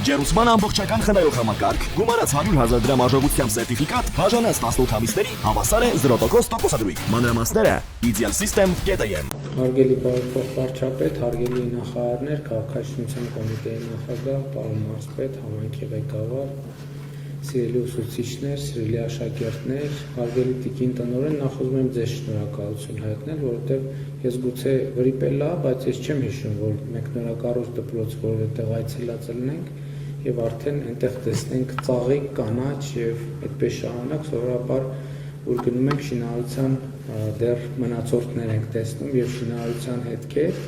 Ջերուսման ամբողջական խնայող համակարգ, գումարած 100,000 դրամ արժողությամբ սերտիֆիկատ, բաժանած 18 ամիսների, հավասար է 0% տոկոսադրույք։ Մանրամասները idealsystem.am։ Հարգելի բարեփոխ վարչապետ, հարգելի նախարարներ, քաղաքաշինության կոմիտեի նախագահ, պարոն մարզպետ, համայնքի ղեկավար, սիրելի ուսուցիչներ, սիրելի աշակերտներ, հարգելի տիկին տնօրեն, նախ ուզում եմ ձեզ շնորհակալություն հայտնել, որովհետև ես գուցե վրիպել, բայց ես չեմ հիշում, որ մենք նորակառույց դպրոց որևէտեղ այցելած լինենք եւ արդեն այնտեղ տեսնենք ծաղիկ, կանաչ եւ այդպես շարունակ, սովորաբար որ գնում ենք շինարարության դեռ մնացորդներ ենք տեսնում եւ շինարարության հետքեր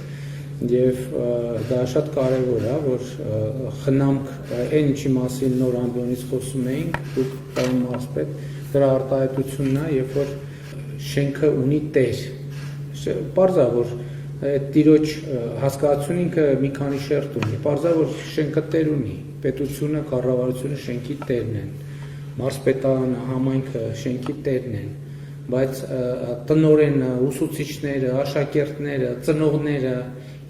եւ դա շատ կարեւոր է, որ խնամք այն ինչի մասին նոր ամբիոնից խոսում էինք, դուք պարոն մարզպետ, դրա արտահայտությունն է, երբ որ շենքը ունի տեր։ Պարզ է, որ տիրոջ հասկացությունը ինքը մի քանի շերտ ունի, պարզ է, որ շենքը տեր ունի, պետությունը, կառավարությունը շենքի տերն են, մարզպետարանը, համայնքը շենքի տերն են, բայց տնօրենը, ուսուցիչները, աշակերտները, ծնողները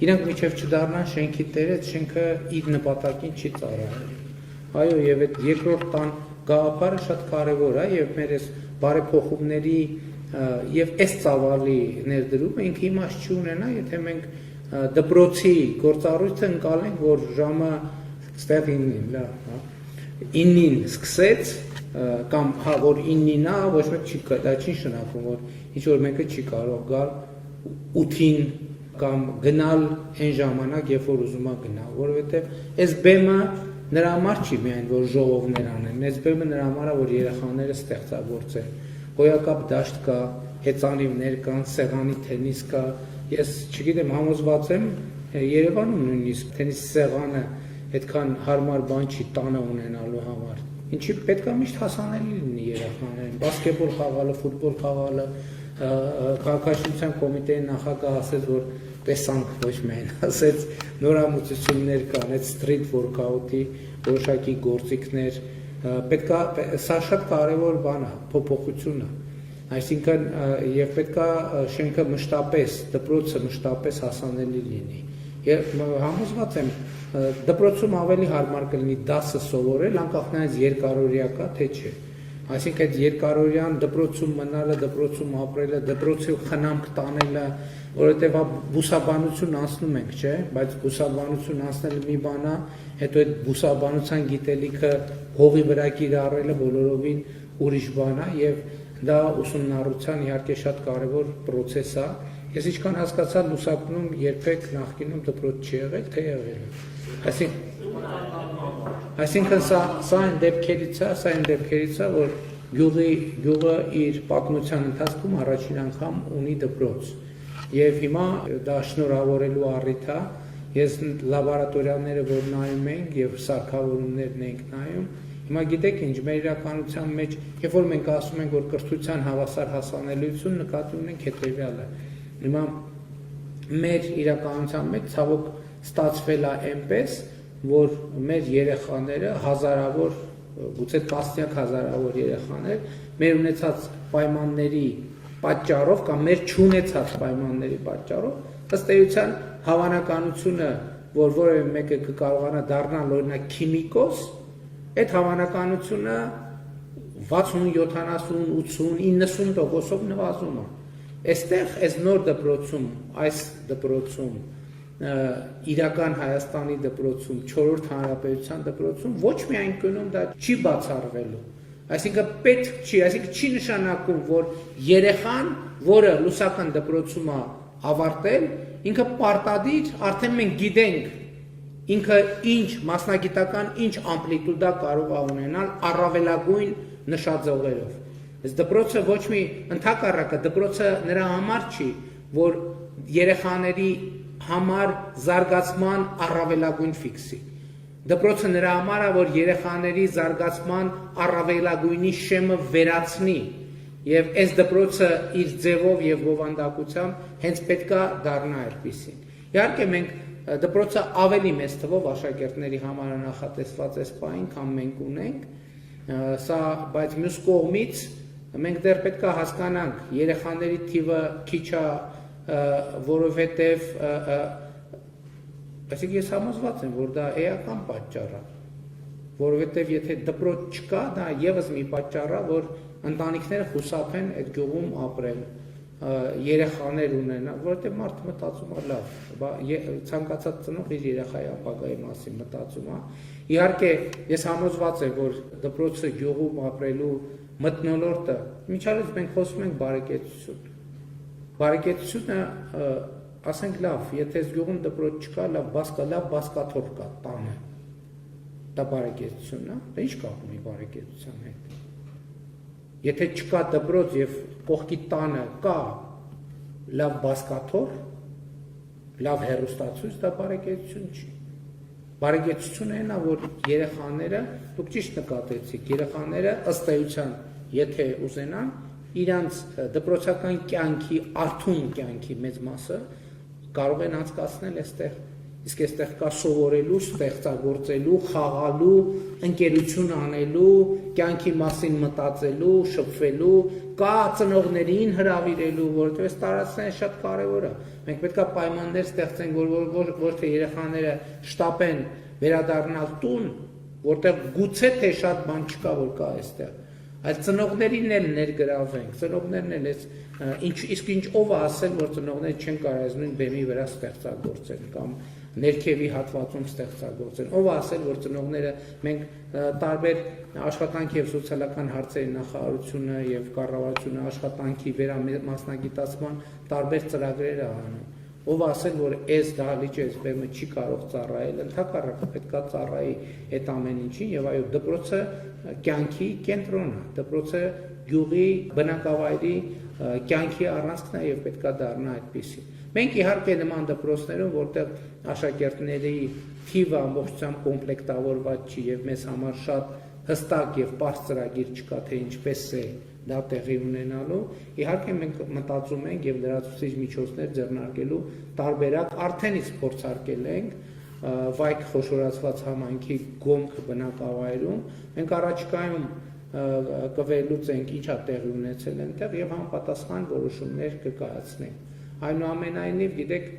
իրանք միջև չդառնան շենքի տերը, շենքը իր նպատակին չի ծառայել։ Այո, եւ այդ երկրորդ տան գաղափարը շատ կարեւոր է եւ մեր այս բարեփոխումների եւ այս ծավալի ներդրումը ինքը իմաստ չունենա, եթե մենք դպրոցի գործառույթը ընկալենք, որ ժամը ստեղ 9-ին սկսեց կամ որ 9-ին է, ոչ մեկ չի դա չի շնորհակում, որ ինչ որ մեկը չի կարող գալ 8-ին կամ գնալ այն ժամանակ, երբ որ ուզում է գնալ, որովհետև այս բեմը նրա համար չի միայն որ ժողովներ անեն, այս բեմը նրա համար է, որ երեխաները ստեղծագործեն։ Հոյակապ դաշտ կա, հեծանիվներ կան, սեղանի թենիս կա։ Ես չգիտեմ, համոզված եմ Երևանում նույնիսկ թենիս սեղանը այդքան հարմար բան չի տանը ունենալու համար։ Ինչի պետք է միշտ հասանելի լինի երեխաներին, բասկետբոլ խաղալը, ֆուտբոլ խաղալը, քաղաքաշինության կոմիտեի նախագահը ասեց, որ տեսանք ոչ միայն, ասեց նորամուծություններ կան, այդ սթրիթ վորքաուտի որոշակի գործիքներ, պետք է սա շատ կարևոր բան է, փոփոխություն է, այսինքն եւ պետք է շենքը մշտապես, դպրոցը մշտապես հասանելի լինի։ Եվ համոզված եմ դպրոցում ավելի հարմար կլինի դասը սովորել, անկախ նրանից երկարօրյա կա թե չէ։ Այսինքն այդ երկարօրյան դպրոցում մնալը, դպրոցում ապրելը, դպրոցի խնամք տանելը, որովհետև բուսաբանություն անցնում ենք, չէ՞, բայց բուսաբանություն անցնելը մի բան է, հետո այդ բուսաբանության գիտելիքը հողի վրա կիրառելը բոլորովին ուրիշ բան է եւ դա ուսումնառության իհարկե շատ կարեւոր process է։ Ես ինչքան հասկացա, լուսակնում երբեք նախկինում դպրոց չի եղել, թե եղել է։ Այսինքն սա այն դեպքերից է, որ գյուղը իր պատմության ընթացքում առաջին անգամ ունի դպրոց։ Եվ հիմա դա շնորհավորելու առիթ է։ Ես լաբորատորիաները որ նայում ենք եւ սարքավորումներն ենք նայում, հիմա գիտեք ինչ, մեր իրականության մեջ, երբ որ մենք ասում ենք, որ կրթության հավասար հասանելիություն, նկատի ունենք հետեւյալը։ Հիմա մեր իրականության մեջ ցավոք ստացվել է այնպես, որ մեր երեխաները հազարավոր, գուցե տասնյակ հազարավոր երեխաներ մեր ունեցած պայմանների պատճառով կամ մեր չունեցած պայմանների պատճառով ըստ էության հավանականությունը, որ որևէ մեկը կկարողանա դառնալ օրինակ քիմիկոս, այդ հավանականությունը 60, 70, 80, 90%-ով նվազում է։ Այստեղ այս նոր դպրոցում, այս դպրոցում, իրական Հայաստանի դպրոցում, 4-րդ հանրապետության դպրոցում ոչ միայն կնում դա չի բացառվելու, այսինքն պետք չի, այսինքն չի նշանակում, որ երեխան, որը լուսական դպրոցում է ավարտել, ինքը պարտադիր, արդեն մենք գիտենք, ինքը ինչ մասնագիտական ինչ ամպլիտուդա կարող է ունենալ առավելագույն նշաձողերով։ Այս դպրոցը ոչ մի ընդհակառակը դպրոցը նրա համար չի, որ երեխաների համար զարգացման առավելագույն ֆիքսի։ Դպրոցը նրա համար է, որ երեխաների զարգացման առավելագույնի շեմը վերացնի եւ այս դպրոցը իր ձևով եւ բովանդակությամբ հենց պետքա դառնա այդպեսին։ Իհարկե մենք դպրոցը ավելի մեծ թվով աշակերտների համար նախատեսված այս պահին, քան մենք ունենք, սա բայց մյուս կողմից մենք դեռ պետք է հասկանանք երեխաների թիվը քիչ է, որովհետև այսինքն ես համոզված եմ, որ դա էական պատճառ է, որովհետև եթե դպրոց չկա, դա եւս մի պատճառ է, որ ընտանիքները խուսափեն այդ գյուղում ապրել, երեխաներ ունենալ, որովհետև մարդը մտածում է լավ, ցանկացած ծնող իր երեխայի ապագայի մասին մտածում է։ Իհարկե, ես համոզված եմ, որ դպրոցը գյուղում ապրելու մթնոլորտը, միջավայրից մենք խոսում ենք բարեկեցություն։ Բարեկեցությունը, ասենք լավ, եթե գյուղում դպրոց չկա, լավ բասկաթոռ կա տանը։ Դա բարեկեցությունն է, դա ինչ կապ ունի բարեկեցության հետ։ Եթե չկա դպրոց եւ կողքի տանը կա լավ բասկաթոռ, լավ հեռուստացույց, դա բարեկեցություն չի։ Բարեկեցությունը այն է, որ երեխաները, դուք ճիշտ նկատեցիք, երեխաները ըստ էության, եթե ուզենան, իրանց դպրոցական կյանքի, արթուն կյանքի մեծ մասը կարող են անցկացնել այստեղ։ Իսկ այստեղ կա սովորելու, ստեղծագործելու, խաղալու, ընկերություն անելու, կյանքի մասին մտածելու, շփվելու, կա ծնողներին հրավիրելու, որովհետև այս տարածքները շատ կարևոր է։ Մենք պետք է պայմաններ ստեղծենք, որ ոչ թե երեխաները շտապեն վերադառնալ տուն, որտեղ գուցե թե շատ բան չկա, որ կա այստեղ, այլ ծնողներին էլ ներգրավենք, ծնողներն էլ իսկ ինչ ով է ասել, որ ծնողները չեն կարողանում բեմի վրա ստեղծագործել կամ ներքևի հատվածում ստեղծագործել։ Ով ասել, որ ծնողները մենք տարբեր աշխատանքի եւ սոցիալական հարցերի նախարարությունը եւ կառավարությունը աշխատանքի վերամասնագիտացման տարբեր ծրագրեր է անում։ Ով ասել, որ այս դահլիճը, այս բեմը չի կարող ծառայել, ընդհակառակը պետք է ծառայի այդ ամեն ինչին եւ այո, դպրոցը կյանքի կենտրոնն է, դպրոցը գյուղի բնակավայրի կյանքի առանցքն է եւ պետք է դառնա այդպիսի։ Մենք իհարկե նման դպրոցներում, որտեղ աշակերտների թիվը ամբողջությամբ կոմպլեկտավորված չի եւ մեզ համար շատ հստակ եւ պարզ ծրագիր չկա, թե ինչպես է դա տեղի ունենալու, իհարկե մենք մտածում ենք եւ լրացուցիչ միջոցներ ձեռնարկելու տարբերակ արդեն իսկ փորձարկել ենք Վայք խոշորացված համայնքի Գոմք բնակավայրում, մենք առաջիկայում կվերլուծենք ինչա տեղի ունեցել այնտեղ եւ համապատասխան որոշումներ կկայացնենք։ Այնուամենայնիվ, գիտեք,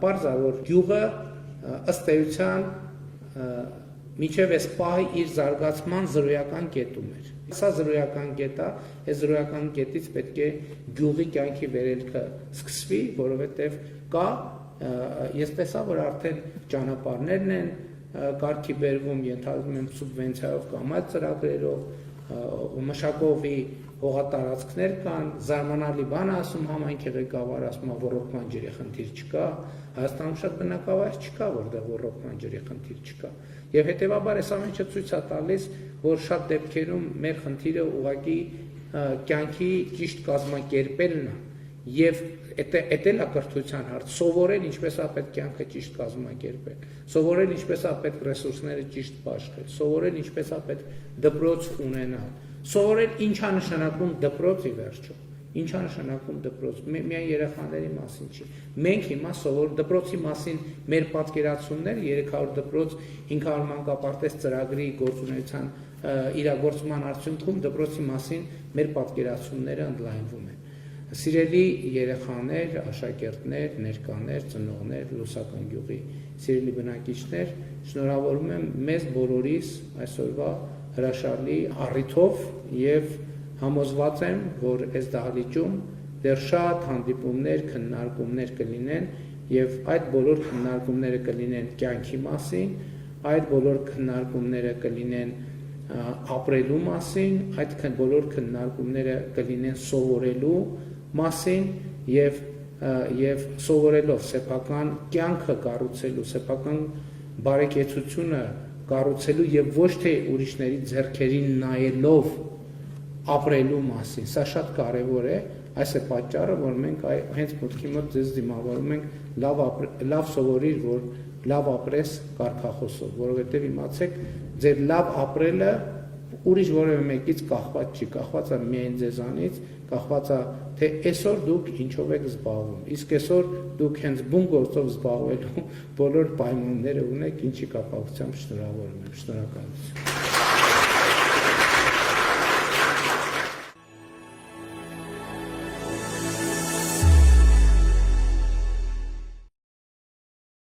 պարզ է, որ գյուղը ըստ էության մինչև այս պահը իր զարգացման զրոյական կետում էր։ Սա զրոյական կետ է, այս զրոյական կետից պետք է գյուղի կյանքի վերելքը սկսվի, որովհետև կա, ես տեսա, որ արդեն ճանապարհներն են կարգի բերվում, ենթադրում եմ սուբվենցիայով կամ այլ ծրագրերով, մշակովի հողատարածքներ կան, զարմանալի բան ասում համայնքի ղեկավարը, ասում է ոռոգման ջրի խնդիր չկա, Հայաստանում շատ բնակավայր չկա, որտեղ ոռոգման ջրի խնդիր չկա։ Եւ հետեւաբար այս ամենը ցույց է տալիս, որ շատ դեպքերում մեր խնդիրը ուղղակի կյանքի ճիշտ կազմակերպելն է եւ էդ էլ է կրթության հարց, սովորել ինչպես է պետք կյանքը ճիշտ կազմակերպել, սովորել ինչպես է պետք ռեսուրսները ճիշտ բաշխել, սովորել ինչպես է պետք դպրոց ունենալ, սովորել ինչ է նշանակում դպրոց ի վերջո, ինչ է նշանակում դպրոց, միայն երեխաների մասին չի։ Մենք հիմա դպրոցի մասին մեր պատկերացումները 300 դպրոց 500 մանկապարտեզ ծրագրի գործունեության իրագործման արդյունքում դպրոցի մասին մեր պատկերացումները ընդլայնվում են։ Սիրելի երեխաներ, աշակերտներ, ներկաներ, ծնողներ, Լուսական գյուղի սիրելի բնակիչներ, շնորհավորում եմ մեզ բոլորիս այսօրվա հրաշալի առիթով եւ համոզված եմ, որ այս դահլիճում դեռ շատ հանդիպումներ, քննարկումներ կլինեն եւ այդ բոլոր քննարկումները կլինեն կյանքի մասին, այդ բոլոր քննարկումները կլինեն ապրելու մասին, այդ բոլոր քննարկումները կլինեն սովորելու մասին եւ սովորելով սեփական կյանքը կառուցելու, սեփական բարեկեցությունը կառուցելու եւ ոչ թե ուրիշների ձեռքերին նայելով ապրելու մասին։ Սա շատ կարեւոր է, այս է պատճառը, որ մենք հենց մտքի մոտ ձեզ դիմավորում ենք լավ սովորիր, որ լավ ապրես կարգախոսով, որովհետեւ իմացեք, ձեր լավ ապրելը ուրիշ որևէ մեկից կախված չի, կախված է միայն ձեզանից, կախված է թե այսօր դուք ինչով եք զբաղվում, իսկ այսօր դուք հենց բուն գործով զբաղվելու բոլոր պայմանները ունեք, ինչի կապակցությամբ շնորհավորում եմ, շնորհակալություն։